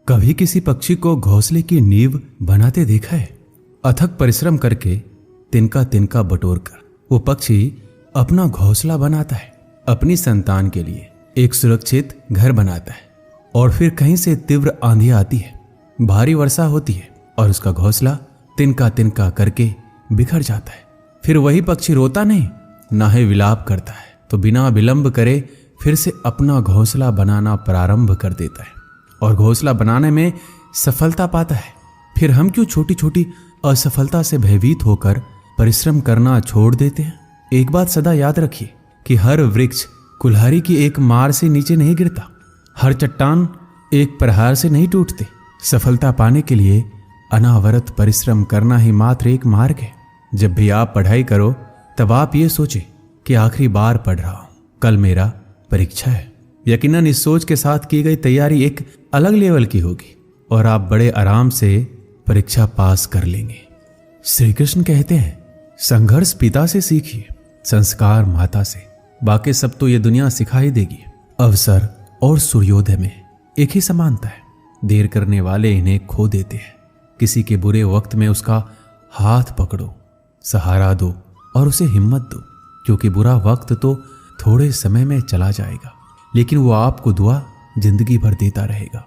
कभी किसी पक्षी को घोंसले की नींव बनाते देखा है? अथक परिश्रम करके तिनका तिनका बटोर कर वो पक्षी अपना घोंसला बनाता है, अपनी संतान के लिए एक सुरक्षित घर बनाता है। और फिर कहीं से तीव्र आंधी आती है, भारी वर्षा होती है और उसका घोंसला तिनका तिनका करके बिखर जाता है। फिर वही पक्षी रोता नहीं, ना ही विलाप करता है, तो बिना विलंब करे फिर से अपना घोंसला बनाना प्रारंभ कर देता है और घोंसला बनाने में सफलता पाता है। फिर हम क्यों छोटी छोटी असफलता से भयभीत होकर परिश्रम करना छोड़ देते हैं? एक बात सदा याद रखिए कि हर वृक्ष कुल्हाड़ी की एक मार से नीचे नहीं गिरता, हर चट्टान एक प्रहार से नहीं टूटते। सफलता पाने के लिए अनावरत परिश्रम करना ही मात्र एक मार्ग है। जब भी आप पढ़ाई करो तब आप ये सोचें कि आखिरी बार पढ़ रहा हूं, कल मेरा परीक्षा है। यकीनन इस सोच के साथ की गई तैयारी एक अलग लेवल की होगी और आप बड़े आराम से परीक्षा पास कर लेंगे। श्री कृष्ण कहते हैं, संघर्ष पिता से सीखिए, संस्कार माता से, बाकी सब तो ये दुनिया सिखा ही देगी। अवसर और सूर्योदय में एक ही समानता है, देर करने वाले इन्हें खो देते हैं। किसी के बुरे वक्त में उसका हाथ पकड़ो, सहारा दो और उसे हिम्मत दो, क्योंकि बुरा वक्त तो थोड़े समय में चला जाएगा, लेकिन वो आपको दुआ जिंदगी भर देता रहेगा।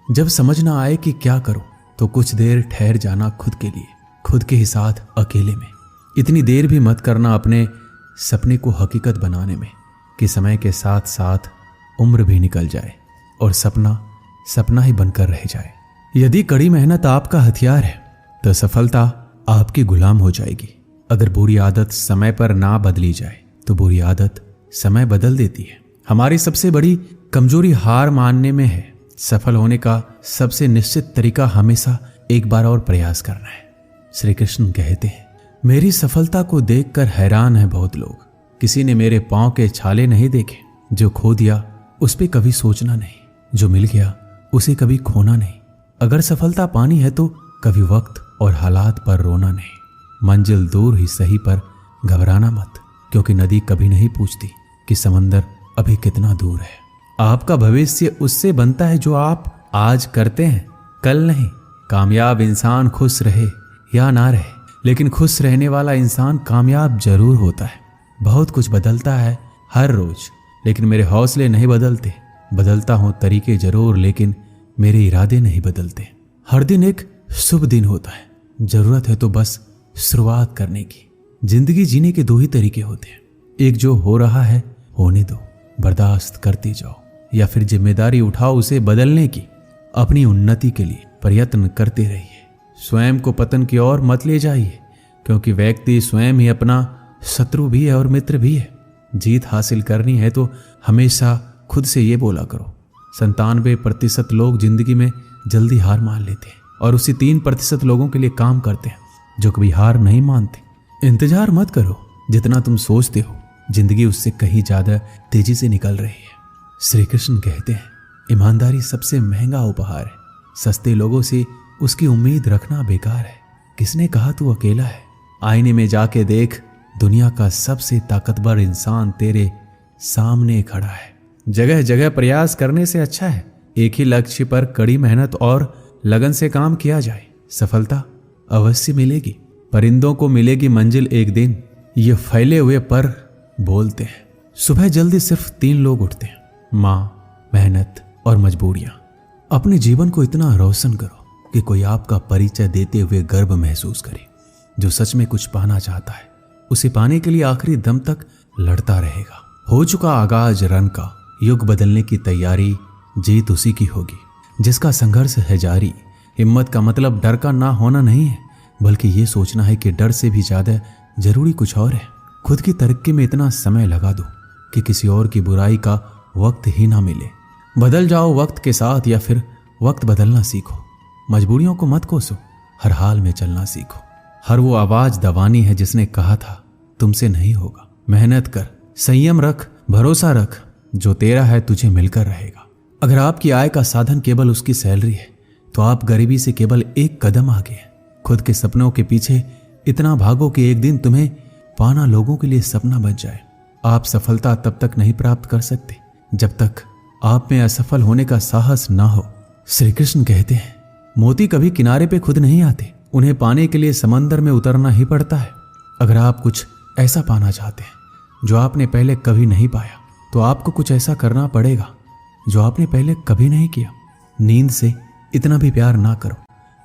जब समझ ना आए कि क्या करो तो कुछ देर ठहर जाना खुद के लिए, खुद के ही साथ अकेले में। इतनी देर भी मत करना अपने सपने को हकीकत बनाने में कि समय के साथ साथ उम्र भी निकल जाए और सपना सपना ही बनकर रह जाए। यदि कड़ी मेहनत आपका हथियार है तो सफलता आपकी गुलाम हो जाएगी। अगर बुरी आदत समय पर ना बदली जाए तो बुरी आदत समय बदल देती है। हमारी सबसे बड़ी कमजोरी हार मानने में है। सफल होने का सबसे निश्चित तरीका हमेशा एक बार और प्रयास करना है। श्री कृष्ण कहते हैं, मेरी सफलता को देखकर हैरान है बहुत लोग। किसी ने मेरे पांव के छाले नहीं देखे। जो खो दिया उस पे कभी सोचना नहीं, जो मिल गया उसे कभी खोना नहीं। अगर सफलता पानी है तो कभी वक्त और हालात पर रोना नहीं। मंजिल दूर ही सही पर घबराना मत, क्योंकि नदी कभी नहीं पूछती कि समंदर अभी कितना दूर है। आपका भविष्य उससे बनता है जो आप आज करते हैं, कल नहीं। कामयाब इंसान खुश रहे या ना रहे, लेकिन खुश रहने वाला इंसान कामयाब जरूर होता है। बहुत कुछ बदलता है हर रोज, लेकिन मेरे हौसले नहीं बदलते। बदलता हूं तरीके जरूर, लेकिन मेरे इरादे नहीं बदलते। हर दिन एक शुभ दिन होता है, जरूरत है तो बस शुरुआत करने की। जिंदगी जीने के दो ही तरीके होते हैं, एक जो हो रहा है होने दो, बर्दाश्त करते जाओ, या फिर जिम्मेदारी उठाओ उसे बदलने की। अपनी उन्नति के लिए प्रयत्न करते रहिए। स्वयं को पतन की ओर मत ले जाइए, क्योंकि व्यक्ति स्वयं ही अपना शत्रु भी है और मित्र भी है। जीत हासिल करनी है तो हमेशा खुद से ये बोला करो। 97% लोग जिंदगी में जल्दी हार मान लेते हैं और उसी 3% लोगों के लिए काम करते हैं जो कभी हार नहीं मानते। इंतजार मत करो, जितना तुम सोचते हो जिंदगी उससे कहीं ज्यादा तेजी से निकल रही है। श्री कृष्ण कहते हैं, ईमानदारी सबसे महंगा उपहार है। सस्ते लोगों से उसकी उम्मीद रखना बेकार है। किसने कहा तू अकेला है? आईने में जाके देख, दुनिया का सबसे ताकतवर इंसान तेरे सामने खड़ा है। जगह जगह प्रयास करने से अच्छा है एक ही लक्ष्य पर कड़ी मेहनत और लगन से काम किया जाए। सफलता अवश्य मिलेगी। परिंदों को मिलेगी मंजिल एक दिन, ये फैले हुए पर बोलते हैं। सुबह जल्दी सिर्फ 3 लोग उठते हैं, माँ, मेहनत और मजबूरियां। अपने जीवन को इतना रोशन करो कि कोई आपका परिचय देते हुए गर्व महसूस करे। जो सच में कुछ पाना चाहता है उसे पाने के लिए आखिरी दम तक लड़ता रहेगा। हो चुका आगाज रन का, युग बदलने की तैयारी, जीत उसी की होगी जिसका संघर्ष है जारी। हिम्मत का मतलब डर का ना होना नहीं है, बल्कि ये सोचना है कि डर से भी ज्यादा जरूरी कुछ और है। खुद की तरक्की में इतना समय लगा दो कि किसी और की बुराई का वक्त ही ना मिले। बदल जाओ वक्त के साथ, या फिर वक्त बदलना सीखो। मजबूरियों को मत कोसो, हर हाल में चलना सीखो। हर वो आवाज दबानी है जिसने कहा था तुमसे नहीं होगा। मेहनत कर, संयम रख, भरोसा रख, जो तेरा है तुझे मिलकर रहेगा। अगर आपकी आय का साधन केवल उसकी सैलरी है तो आप गरीबी से केवल एक कदम आगे हैं। खुद के सपनों के पीछे इतना भागो कि एक दिन तुम्हें पाना लोगों के लिए सपना बन जाए। आप सफलता तब तक नहीं प्राप्त कर सकते जब तक आप में असफल होने का साहस ना हो। श्री कृष्ण कहते हैं, मोती कभी किनारे पे खुद नहीं आते, उन्हें पाने के लिए समंदर में उतरना ही पड़ता है। अगर आप कुछ ऐसा पाना चाहते हैं जो आपने पहले कभी नहीं पाया, तो आपको कुछ ऐसा करना पड़ेगा जो आपने पहले कभी नहीं किया। नींद से इतना भी प्यार ना करो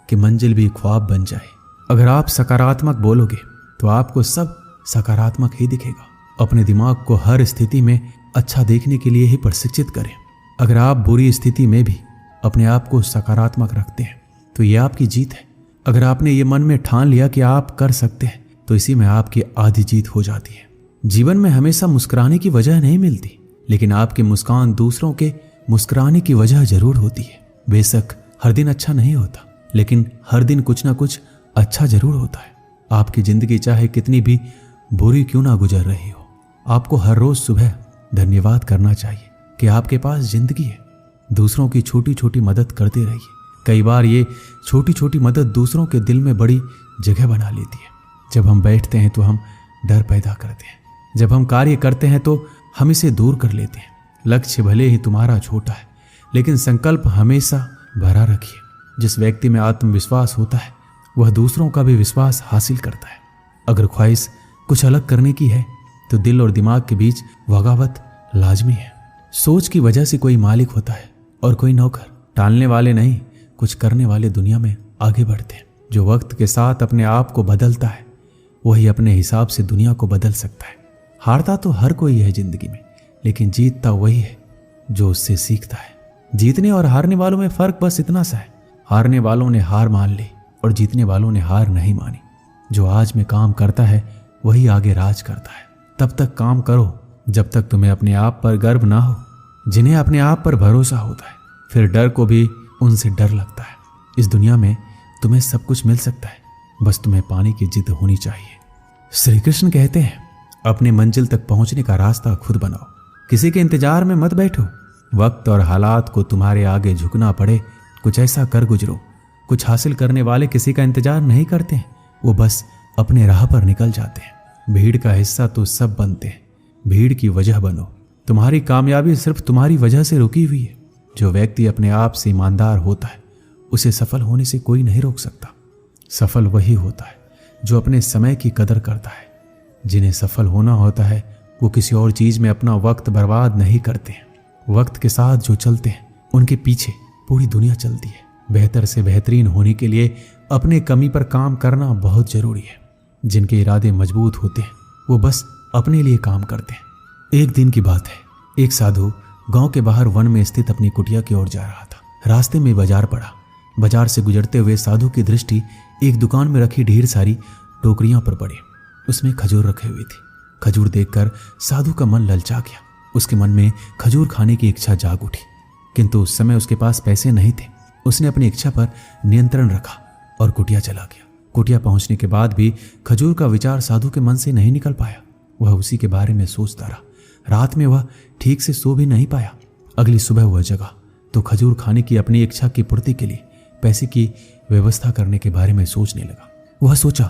कि मंजिल भी ख्वाब बन जाए। अगर आप सकारात्मक बोलोगे तो आपको सब सकारात्मक ही दिखेगा। अपने दिमाग को हर स्थिति में अच्छा देखने के लिए ही प्रशिक्षित करें। अगर आप बुरी स्थिति में भी अपने आप को सकारात्मक रखते हैं तो ये आपकी जीत है। अगर आपने ये मन में ठान लिया कि आप कर सकते हैं तो इसी में आपकी आधी जीत हो जाती है। जीवन में हमेशा मुस्कुराने की वजह नहीं मिलती, लेकिन आपकी मुस्कान दूसरों के मुस्कुराने की वजह जरूर होती है। बेशक हर दिन अच्छा नहीं होता, लेकिन हर दिन कुछ ना कुछ अच्छा जरूर होता है। आपकी जिंदगी चाहे कितनी भी बुरी क्यों ना गुजर रही हो, आपको हर रोज सुबह धन्यवाद करना चाहिए कि आपके पास जिंदगी है। दूसरों की छोटी छोटी मदद करते रहिए। कई बार ये छोटी छोटी मदद दूसरों के दिल में बड़ी जगह बना लेती है। जब हम बैठते हैं तो हम डर पैदा करते हैं, जब हम कार्य करते हैं तो हम इसे दूर कर लेते हैं। लक्ष्य भले ही तुम्हारा छोटा है, लेकिन संकल्प हमेशा भरा रखिए। जिस व्यक्ति में आत्मविश्वास होता है वह दूसरों का भी विश्वास हासिल करता है। अगर ख्वाहिश कुछ अलग करने की है तो दिल और दिमाग के बीच बगावत लाजमी है। सोच की वजह से कोई मालिक होता है और कोई नौकर। टालने वाले नहीं, कुछ करने वाले दुनिया में आगे बढ़ते हैं। जो वक्त के साथ अपने आप को बदलता है वही अपने हिसाब से दुनिया को बदल सकता है। हारता तो हर कोई है जिंदगी में, लेकिन जीतता वही है जो उससे सीखता है। जीतने और हारने वालों में फर्क बस इतना सा है, हारने वालों ने हार मान ली और जीतने वालों ने हार नहीं मानी। जो आज में काम करता है वही आगे राज करता है। तब तक काम करो जब तक तुम्हें अपने आप पर गर्व ना हो। जिन्हें अपने आप पर भरोसा होता है फिर डर को भी उनसे डर लगता है। इस दुनिया में तुम्हें सब कुछ मिल सकता है, बस तुम्हें पाने की जिद होनी चाहिए। श्री कृष्ण कहते हैं, अपने मंजिल तक पहुंचने का रास्ता खुद बनाओ, किसी के इंतजार में मत बैठो। वक्त और हालात को तुम्हारे आगे झुकना पड़े, कुछ ऐसा कर गुजरो। कुछ हासिल करने वाले किसी का इंतजार नहीं करते हैं, वो बस अपने राह पर निकल जाते हैं। भीड़ का हिस्सा तो सब बनते हैं, भीड़ की वजह बनो। तुम्हारी कामयाबी सिर्फ तुम्हारी वजह से रुकी हुई है। जो व्यक्ति अपने आप से ईमानदार होता है उसे सफल होने से कोई नहीं रोक सकता। सफल वही होता है जो अपने समय की कदर करता है। जिन्हें सफल होना होता है वो किसी और चीज में अपना वक्त बर्बाद नहीं करते हैं। वक्त के साथ जो चलते हैं उनके पीछे पूरी दुनिया चलती है। बेहतर से बेहतरीन होने के लिए अपने कमी पर काम करना बहुत जरूरी है। जिनके इरादे मजबूत होते हैं वो बस अपने लिए काम करते हैं। एक दिन की बात है, एक साधु गांव के बाहर वन में स्थित अपनी कुटिया की ओर जा रहा था। रास्ते में बाजार पड़ा। बाजार से गुजरते हुए साधु की दृष्टि एक दुकान में रखी ढेर सारी टोकरियां पर पड़ी। उसमें खजूर रखे हुए थे। खजूर देखकर साधु का मन ललचा गया। उसके मन में खजूर खाने की इच्छा जाग उठी, किंतु उस समय उसके पास पैसे नहीं थे। उसने अपनी इच्छा पर नियंत्रण रखा और कुटिया चला गया। कुटिया पहुंचने के बाद भी खजूर का विचार साधु के मन से नहीं निकल पाया। वह उसी के बारे में सोचता रहा। रात में वह ठीक से सो भी नहीं पाया। अगली सुबह वह जगा तो खजूर खाने की अपनी इच्छा की पूर्ति के लिए पैसे की व्यवस्था करने के बारे में सोचने लगा। वह सोचा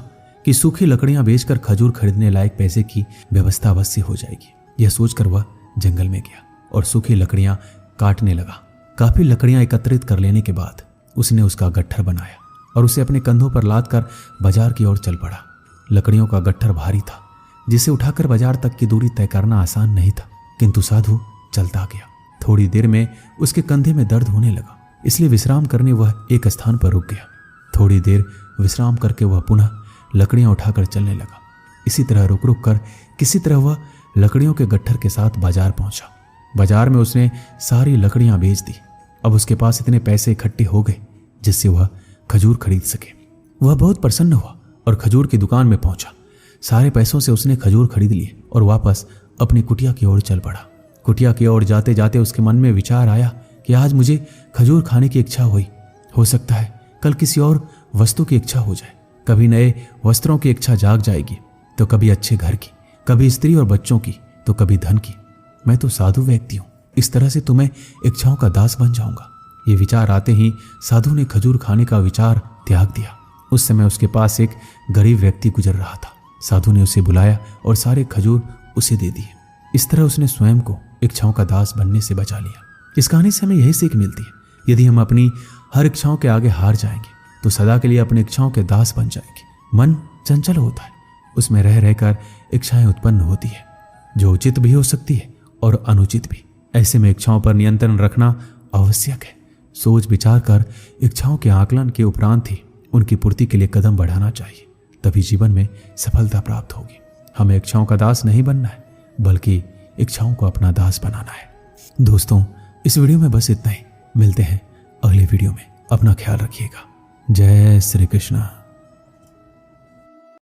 कि सूखी लकड़ियां बेचकर खजूर खरीदने लायक पैसे की व्यवस्था अवश्य हो जाएगी। यह सोचकर वह जंगल में गया और सूखी लकड़ियां काटने लगा। काफी लकड़ियां एकत्रित कर लेने के बाद उसने उसका गट्ठर बनाया और उसे अपने कंधों पर लादकर बाजार की ओर चल पड़ा। लकड़ियों का गट्ठर भारी था, जिसे उठाकर बाजार तक की दूरी तय करना आसान नहीं था, किंतु साधु चलता गया। थोड़ी देर में उसके कंधे में दर्द होने लगा, इसलिए विश्राम करने वह एक स्थान पर रुक गया। थोड़ी देर विश्राम करके वह पुनः लकड़ियां उठाकर चलने लगा। इसी तरह रुक रुक कर किसी तरह वह लकड़ियों के गट्ठर के साथ बाजार पहुंचा। बाजार में उसने सारी लकड़ियां बेच दी। अब उसके पास इतने पैसे इकट्ठे हो गए जिससे वह खजूर खरीद सके। वह बहुत प्रसन्न हुआ और खजूर की दुकान में पहुंचा। सारे पैसों से उसने खजूर खरीद लिए और वापस अपनी कुटिया की ओर चल पड़ा। कुटिया की ओर जाते जाते उसके मन में विचार आया कि आज मुझे खजूर खाने की इच्छा हुई। हो सकता है कल किसी और वस्तु की इच्छा हो जाए। कभी नए वस्त्रों की इच्छा जाग जाएगी, तो कभी अच्छे घर की, कभी स्त्री और बच्चों की, तो कभी धन की। मैं तो साधु व्यक्ति हूँ, इस तरह से तो मैं इच्छाओं का दास बन जाऊंगा। ये विचार आते ही साधु ने खजूर खाने का विचार त्याग दिया। उस समय उसके पास एक गरीब व्यक्ति गुजर रहा था। साधु ने उसे बुलाया और सारे खजूर उसे दे दिए। इस तरह उसने स्वयं को इच्छाओं का दास बनने से बचा लिया। इस कहानी से हमें यही सीख मिलती है, यदि हम अपनी हर इच्छाओं के आगे हार जाएंगे तो सदा के लिए अपनी इच्छाओं के दास बन जाएंगे। मन चंचल होता है, उसमें रह रहकर इच्छाएं उत्पन्न होती है, जो उचित भी हो सकती है और अनुचित भी। ऐसे में इच्छाओं पर नियंत्रण रखना आवश्यक है। सोच विचार कर इच्छाओं के आकलन के उपरांत ही उनकी पूर्ति के लिए कदम बढ़ाना चाहिए, तभी जीवन में सफलता प्राप्त होगी। हमें इच्छाओं का दास नहीं बनना है, बल्कि इच्छाओं को अपना दास बनाना है। दोस्तों, इस वीडियो में बस इतना ही। मिलते हैं अगले वीडियो में। अपना ख्याल रखिएगा। जय श्री कृष्ण।